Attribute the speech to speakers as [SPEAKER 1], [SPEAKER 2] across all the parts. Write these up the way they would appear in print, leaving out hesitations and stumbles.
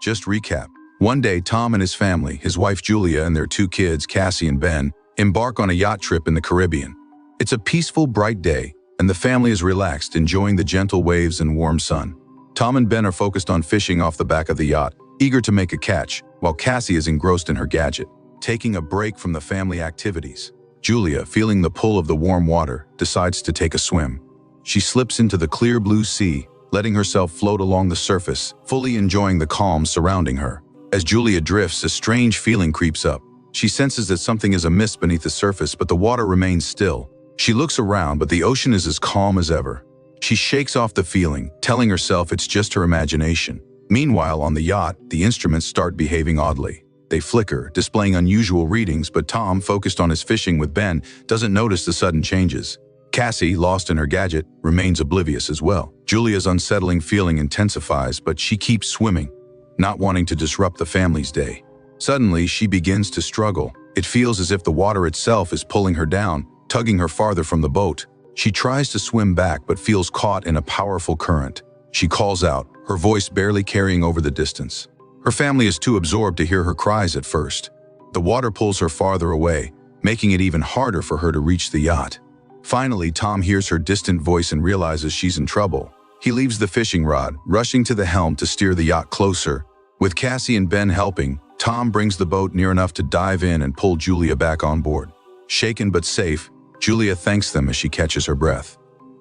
[SPEAKER 1] Just recap. One day, Tom and his family, his wife Julia and their 2 kids, Cassie and Ben, embark on a yacht trip in the Caribbean. It's a peaceful, bright day, and the family is relaxed, enjoying the gentle waves and warm sun. Tom and Ben are focused on fishing off the back of the yacht, eager to make a catch, while Cassie is engrossed in her gadget, taking a break from the family activities. Julia, feeling the pull of the warm water, decides to take a swim. She slips into the clear blue sea, letting herself float along the surface, fully enjoying the calm surrounding her. As Julia drifts, a strange feeling creeps up. She senses that something is amiss beneath the surface, but the water remains still. She looks around, but the ocean is as calm as ever. She shakes off the feeling, telling herself it's just her imagination. Meanwhile, on the yacht, the instruments start behaving oddly. They flicker, displaying unusual readings, but Tom, focused on his fishing with Ben, doesn't notice the sudden changes. Cassie, lost in her gadget, remains oblivious as well. Julia's unsettling feeling intensifies, but she keeps swimming, not wanting to disrupt the family's day. Suddenly, she begins to struggle. It feels as if the water itself is pulling her down, tugging her farther from the boat. She tries to swim back, but feels caught in a powerful current. She calls out, her voice barely carrying over the distance. Her family is too absorbed to hear her cries at first. The water pulls her farther away, making it even harder for her to reach the yacht. Finally, Tom hears her distant voice and realizes she's in trouble. He leaves the fishing rod, rushing to the helm to steer the yacht closer. With Cassie and Ben helping, Tom brings the boat near enough to dive in and pull Julia back on board. Shaken but safe, Julia thanks them as she catches her breath.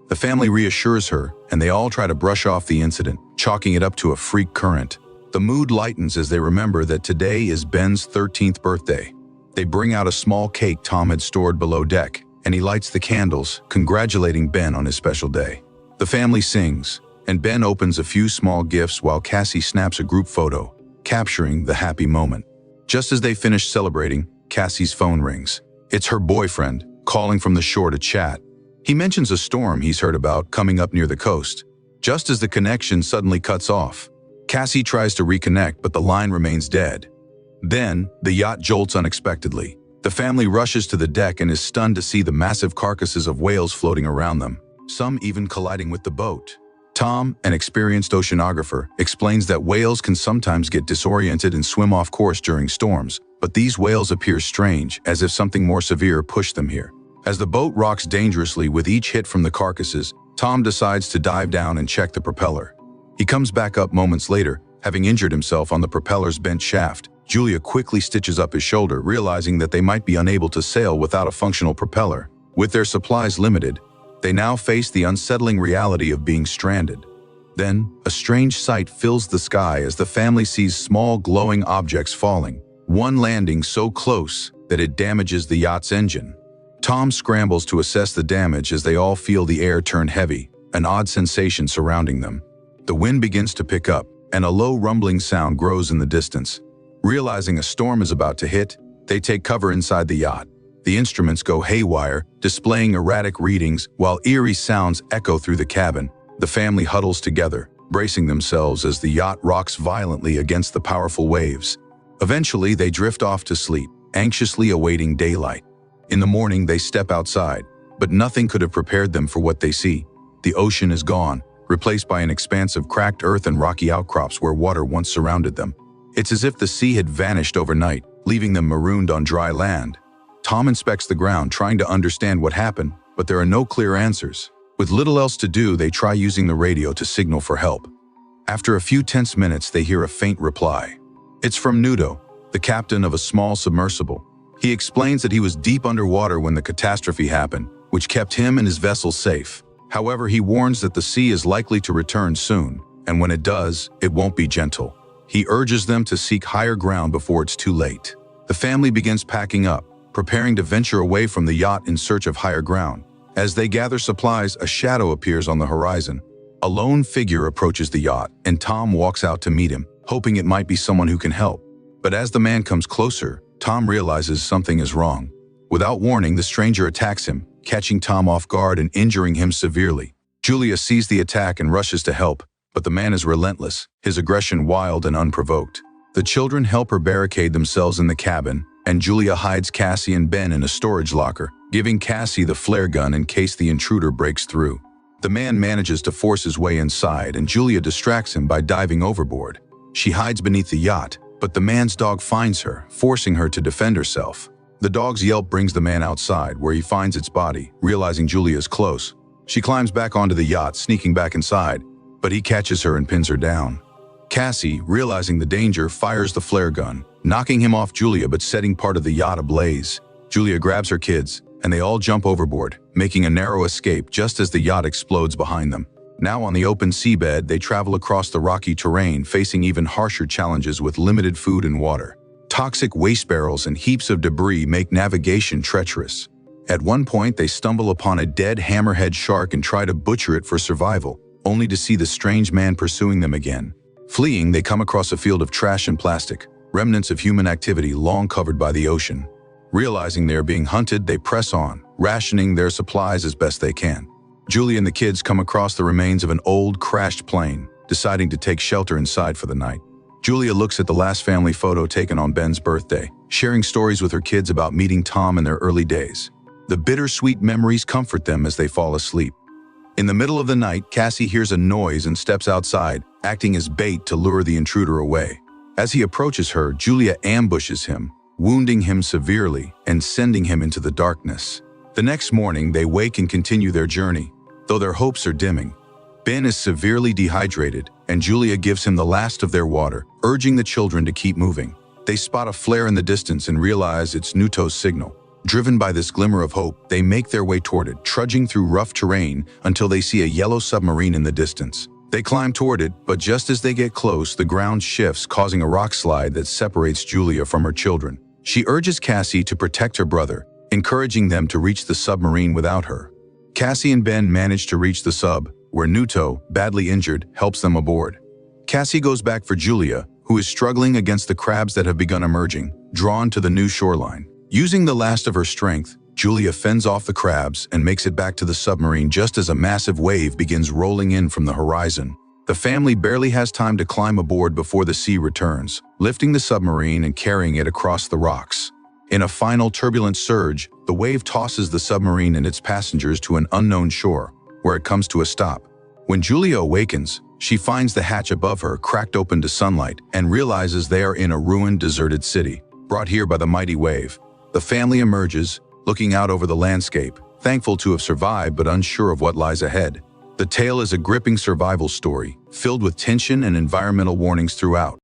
[SPEAKER 1] The family reassures her, and they all try to brush off the incident, chalking it up to a freak current. The mood lightens as they remember that today is Ben's 13th birthday. They bring out a small cake Tom had stored below deck, and he lights the candles, congratulating Ben on his special day. The family sings, and Ben opens a few small gifts while Cassie snaps a group photo, capturing the happy moment. Just as they finish celebrating, Cassie's phone rings. It's her boyfriend, calling from the shore to chat. He mentions a storm he's heard about coming up near the coast. Just as the connection suddenly cuts off, Cassie tries to reconnect, but the line remains dead. Then, the yacht jolts unexpectedly. The family rushes to the deck and is stunned to see the massive carcasses of whales floating around them, some even colliding with the boat. Tom, an experienced oceanographer, explains that whales can sometimes get disoriented and swim off course during storms, but these whales appear strange, as if something more severe pushed them here. As the boat rocks dangerously with each hit from the carcasses, Tom decides to dive down and check the propeller. He comes back up moments later, having injured himself on the propeller's bent shaft. Julia quickly stitches up his shoulder, realizing that they might be unable to sail without a functional propeller. With their supplies limited, they now face the unsettling reality of being stranded. Then, a strange sight fills the sky as the family sees small glowing objects falling, one landing so close that it damages the yacht's engine. Tom scrambles to assess the damage as they all feel the air turn heavy, an odd sensation surrounding them. The wind begins to pick up, and a low rumbling sound grows in the distance. Realizing a storm is about to hit, they take cover inside the yacht. The instruments go haywire, displaying erratic readings while eerie sounds echo through the cabin. The family huddles together, bracing themselves as the yacht rocks violently against the powerful waves. Eventually, they drift off to sleep, anxiously awaiting daylight. In the morning, they step outside, but nothing could have prepared them for what they see. The ocean is gone, replaced by an expanse of cracked earth and rocky outcrops where water once surrounded them. It's as if the sea had vanished overnight, leaving them marooned on dry land. Tom inspects the ground, trying to understand what happened, but there are no clear answers. With little else to do, they try using the radio to signal for help. After a few tense minutes, they hear a faint reply. It's from Nudo, the captain of a small submersible. He explains that he was deep underwater when the catastrophe happened, which kept him and his vessel safe. However, he warns that the sea is likely to return soon, and when it does, it won't be gentle. He urges them to seek higher ground before it's too late. The family begins packing up, preparing to venture away from the yacht in search of higher ground. As they gather supplies, a shadow appears on the horizon. A lone figure approaches the yacht, and Tom walks out to meet him, hoping it might be someone who can help. But as the man comes closer, Tom realizes something is wrong. Without warning, the stranger attacks him, catching Tom off guard and injuring him severely. Julia sees the attack and rushes to help, but the man is relentless, his aggression wild and unprovoked. The children help her barricade themselves in the cabin, and Julia hides Cassie and Ben in a storage locker, giving Cassie the flare gun in case the intruder breaks through. The man manages to force his way inside, and Julia distracts him by diving overboard. She hides beneath the yacht, but the man's dog finds her, forcing her to defend herself. The dog's yelp brings the man outside, where he finds its body, realizing Julia is close. She climbs back onto the yacht, sneaking back inside, but he catches her and pins her down. Cassie, realizing the danger, fires the flare gun, knocking him off Julia but setting part of the yacht ablaze. Julia grabs her kids, and they all jump overboard, making a narrow escape just as the yacht explodes behind them. Now on the open seabed, they travel across the rocky terrain, facing even harsher challenges with limited food and water. Toxic waste barrels and heaps of debris make navigation treacherous. At one point, they stumble upon a dead hammerhead shark and try to butcher it for survival, only to see the strange man pursuing them again. Fleeing, they come across a field of trash and plastic, remnants of human activity long covered by the ocean. Realizing they are being hunted, they press on, rationing their supplies as best they can. Julia and the kids come across the remains of an old, crashed plane, deciding to take shelter inside for the night. Julia looks at the last family photo taken on Ben's birthday, sharing stories with her kids about meeting Tom in their early days. The bittersweet memories comfort them as they fall asleep. In the middle of the night, Cassie hears a noise and steps outside, acting as bait to lure the intruder away. As he approaches her, Julia ambushes him, wounding him severely and sending him into the darkness. The next morning, they wake and continue their journey, though their hopes are dimming. Ben is severely dehydrated, and Julia gives him the last of their water, urging the children to keep moving. They spot a flare in the distance and realize it's Nuto's signal. Driven by this glimmer of hope, they make their way toward it, trudging through rough terrain until they see a yellow submarine in the distance. They climb toward it, but just as they get close, the ground shifts, causing a rock slide that separates Julia from her children. She urges Cassie to protect her brother, encouraging them to reach the submarine without her. Cassie and Ben manage to reach the sub, where Nuto, badly injured, helps them aboard. Cassie goes back for Julia, who is struggling against the crabs that have begun emerging, drawn to the new shoreline. Using the last of her strength, Julia fends off the crabs and makes it back to the submarine just as a massive wave begins rolling in from the horizon. The family barely has time to climb aboard before the sea returns, lifting the submarine and carrying it across the rocks. In a final turbulent surge, the wave tosses the submarine and its passengers to an unknown shore, where it comes to a stop. When Julia awakens, she finds the hatch above her cracked open to sunlight and realizes they are in a ruined, deserted city, brought here by the mighty wave. The family emerges, looking out over the landscape, thankful to have survived but unsure of what lies ahead. The tale is a gripping survival story, filled with tension and environmental warnings throughout.